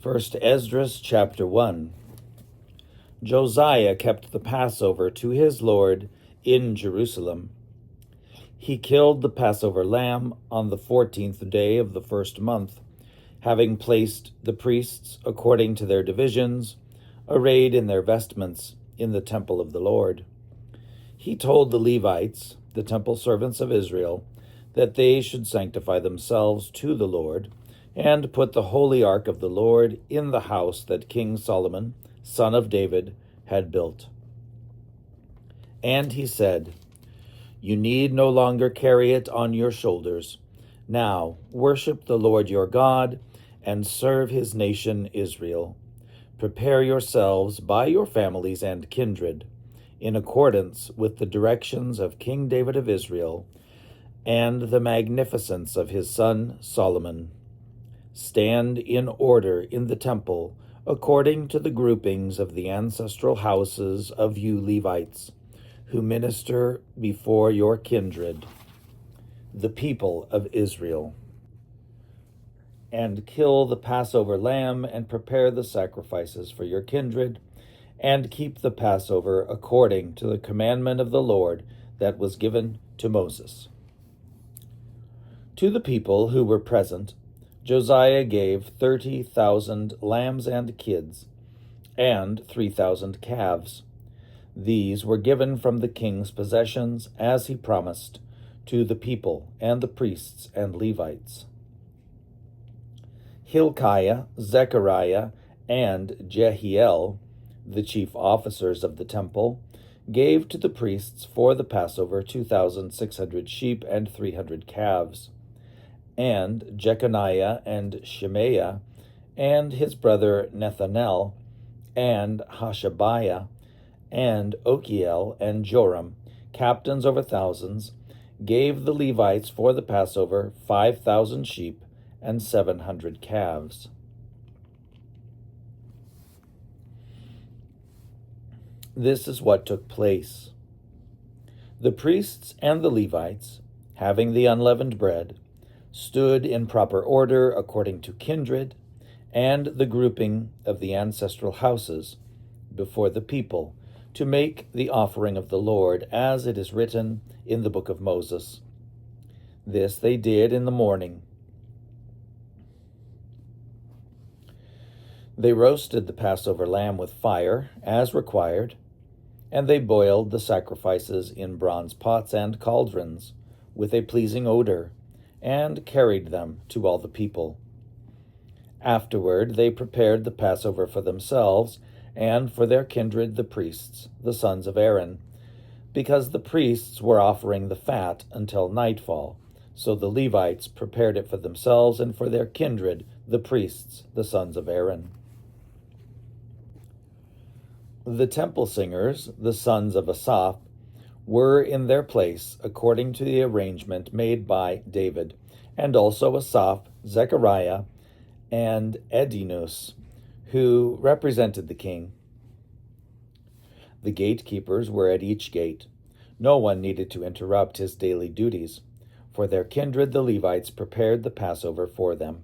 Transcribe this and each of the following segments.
First Esdras chapter 1. Josiah kept the Passover to his Lord in Jerusalem. He killed the Passover lamb on the 14th day of the first month, having placed the priests according to their divisions, arrayed in their vestments, in the temple of the Lord. He told the Levites, the temple servants of Israel, that they should sanctify themselves to the Lord, and put the holy ark of the Lord in the house that King Solomon, son of David, had built. And he said, "You need no longer carry it on your shoulders. Now worship the Lord your God and serve his nation Israel. Prepare yourselves by your families and kindred, in accordance with the directions of King David of Israel and the magnificence of his son Solomon. Stand in order in the temple, according to the groupings of the ancestral houses of you Levites, who minister before your kindred, the people of Israel. And kill the Passover lamb and prepare the sacrifices for your kindred, and keep the Passover according to the commandment of the Lord that was given to Moses." To the people who were present, Josiah gave 30,000 lambs and kids, and 3,000 calves. These were given from the king's possessions, as he promised, to the people and the priests and Levites. Hilkiah, Zechariah, and Jehiel, the chief officers of the temple, gave to the priests for the Passover 2,600 sheep and 300 calves. And Jeconiah and Shemaiah, and his brother Nethanel, and Hashabiah, and Okiel, and Joram, captains over thousands, gave the Levites for the Passover 5,000 sheep and 700 calves. This is what took place. The priests and the Levites, having the unleavened bread, stood in proper order according to kindred and the grouping of the ancestral houses before the people to make the offering of the Lord, as it is written in the book of Moses. This they did in the morning. They roasted the Passover lamb with fire, as required, and they boiled the sacrifices in bronze pots and cauldrons, with a pleasing odor, and carried them to all the people. Afterward they prepared the Passover for themselves, and for their kindred the priests, the sons of Aaron, because the priests were offering the fat until nightfall. So the Levites prepared it for themselves and for their kindred, the priests, the sons of Aaron. The temple singers, the sons of Asaph, were in their place according to the arrangement made by David, and also Asaph, Zechariah, and Edinus, who represented the king. The gatekeepers were at each gate. No one needed to interrupt his daily duties. For their kindred the Levites prepared the Passover for them.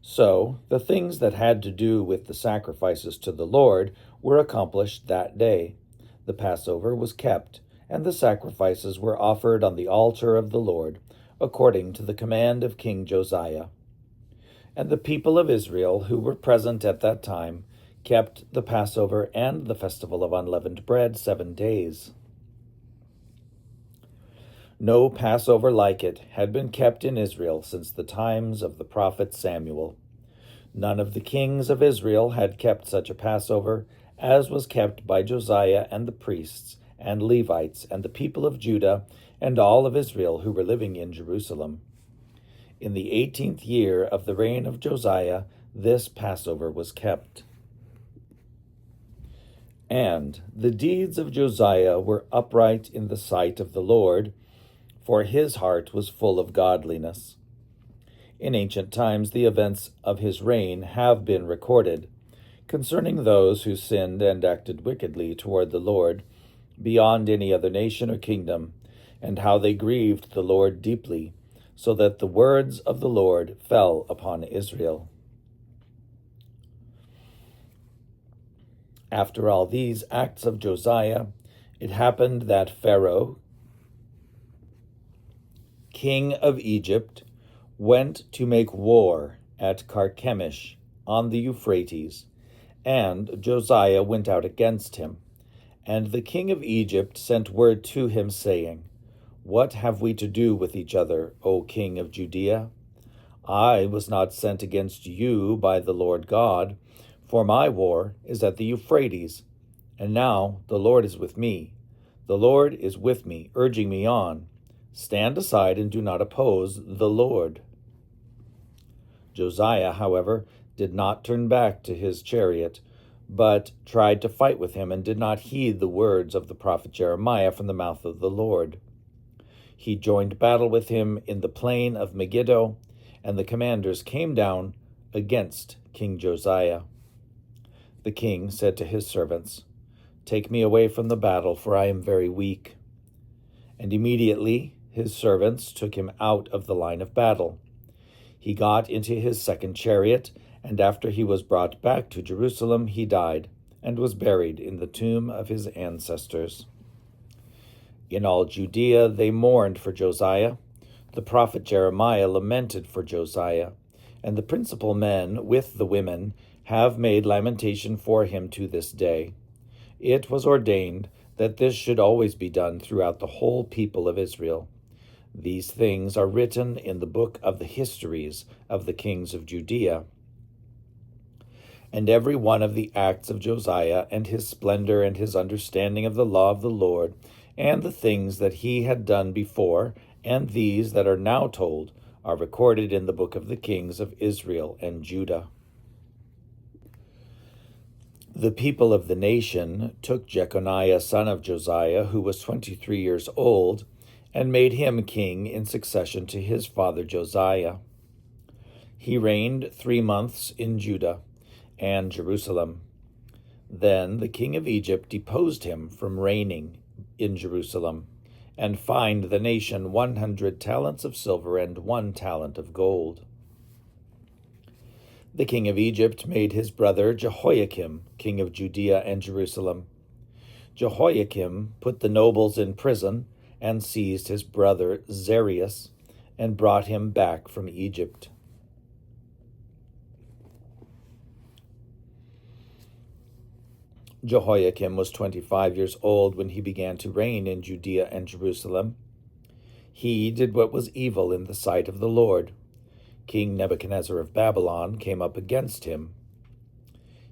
So the things that had to do with the sacrifices to the Lord were accomplished that day. The Passover was kept, and the sacrifices were offered on the altar of the Lord, according to the command of King Josiah. And the people of Israel who were present at that time kept the Passover and the festival of unleavened bread 7 days. No Passover like it had been kept in Israel since the times of the prophet Samuel. None of the kings of Israel had kept such a Passover as was kept by Josiah and the priests and Levites and the people of Judah and all of Israel who were living in Jerusalem. In the 18th year of the reign of Josiah, this Passover was kept. And the deeds of Josiah were upright in the sight of the Lord, for his heart was full of godliness. In ancient times the events of his reign have been recorded, concerning those who sinned and acted wickedly toward the Lord, beyond any other nation or kingdom, and how they grieved the Lord deeply, so that the words of the Lord fell upon Israel. After all these acts of Josiah, it happened that Pharaoh, king of Egypt, went to make war at Carchemish on the Euphrates, and Josiah went out against him. And the king of Egypt sent word to him, saying, What have we to do with each other, O king of Judea? I was not sent against you by the Lord God, for my war is at the Euphrates, and now the Lord is with me. The Lord is with me, urging me on. Stand aside and do not oppose the Lord. Josiah, however, did not turn back to his chariot, but tried to fight with him, and did not heed the words of the prophet Jeremiah from the mouth of the Lord. He joined battle with him in the plain of Megiddo, and the commanders came down against King Josiah. The king said to his servants, Take me away from the battle, for I am very weak. And immediately his servants took him out of the line of battle. He got into his second chariot, and after he was brought back to Jerusalem, he died, and was buried in the tomb of his ancestors. In all Judea they mourned for Josiah. The prophet Jeremiah lamented for Josiah, and the principal men with the women have made lamentation for him to this day. It was ordained that this should always be done throughout the whole people of Israel. These things are written in the book of the histories of the kings of Judea. And every one of the acts of Josiah, and his splendor, and his understanding of the law of the Lord, and the things that he had done before, and these that are now told, are recorded in the book of the kings of Israel and Judah. The people of the nation took Jeconiah son of Josiah, who was 23 years old, and made him king in succession to his father Josiah. He reigned 3 months in Judah and Jerusalem. Then the king of Egypt deposed him from reigning in Jerusalem, and fined the nation 100 talents of silver and 1 talent of gold. The king of Egypt made his brother Jehoiakim king of Judea and Jerusalem. Jehoiakim put the nobles in prison, and seized his brother Zarius, and brought him back from Egypt. Jehoiakim was 25 years old when he began to reign in Judea and Jerusalem. He did what was evil in the sight of the Lord. King Nebuchadnezzar of Babylon came up against him.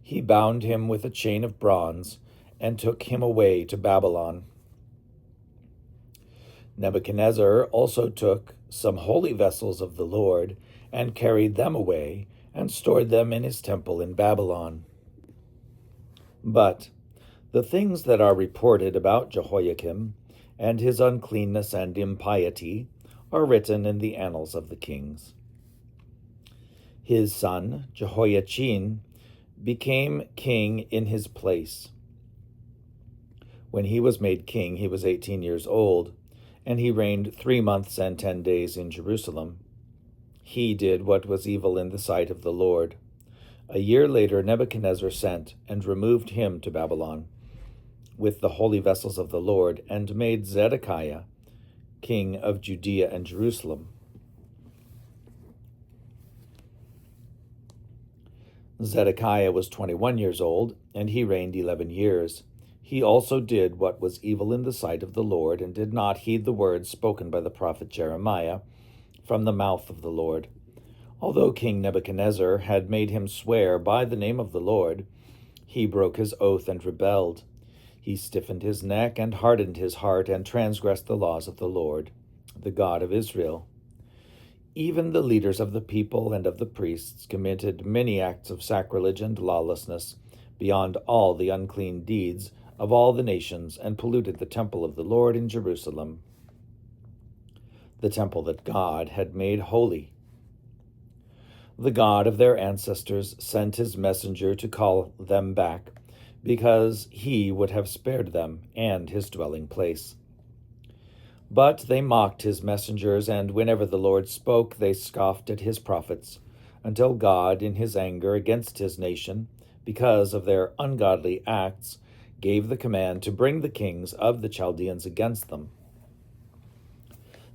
He bound him with a chain of bronze and took him away to Babylon. Nebuchadnezzar also took some holy vessels of the Lord and carried them away and stored them in his temple in Babylon. But the things that are reported about Jehoiakim and his uncleanness and impiety are written in the annals of the kings. His son, Jehoiachin, became king in his place. When he was made king, he was 18 years old, and he reigned 3 months and 10 days in Jerusalem. He did what was evil in the sight of the Lord. A year later, Nebuchadnezzar sent and removed him to Babylon with the holy vessels of the Lord, and made Zedekiah king of Judea and Jerusalem. Zedekiah was 21 years old, and he reigned 11 years. He also did what was evil in the sight of the Lord, and did not heed the words spoken by the prophet Jeremiah from the mouth of the Lord. Although King Nebuchadnezzar had made him swear by the name of the Lord, he broke his oath and rebelled. He stiffened his neck and hardened his heart, and transgressed the laws of the Lord, the God of Israel. Even the leaders of the people and of the priests committed many acts of sacrilege and lawlessness, beyond all the unclean deeds of all the nations, and polluted the temple of the Lord in Jerusalem, the temple that God had made holy. The God of their ancestors sent his messenger to call them back, because he would have spared them and his dwelling place. But they mocked his messengers, and whenever the Lord spoke, they scoffed at his prophets, until God, in his anger against his nation, because of their ungodly acts, gave the command to bring the kings of the Chaldeans against them.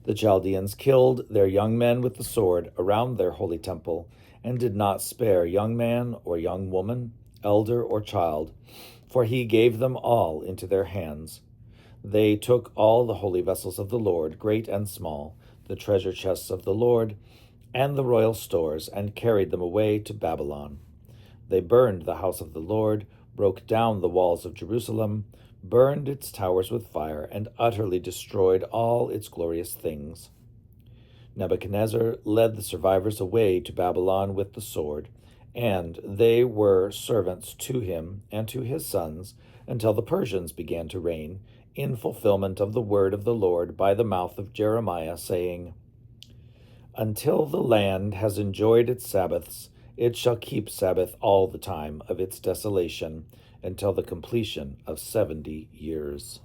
The Chaldeans killed their young men with the sword around their holy temple, and did not spare young man or young woman, elder or child, for he gave them all into their hands. They took all the holy vessels of the Lord, great and small, the treasure chests of the Lord, and the royal stores, and carried them away to Babylon. They burned the house of the Lord, broke down the walls of Jerusalem, burned its towers with fire, and utterly destroyed all its glorious things. Nebuchadnezzar led the survivors away to Babylon with the sword, and they were servants to him and to his sons until the Persians began to reign, in fulfillment of the word of the Lord by the mouth of Jeremiah, saying, "Until the land has enjoyed its Sabbaths, it shall keep Sabbath all the time of its desolation, until the completion of 70 years."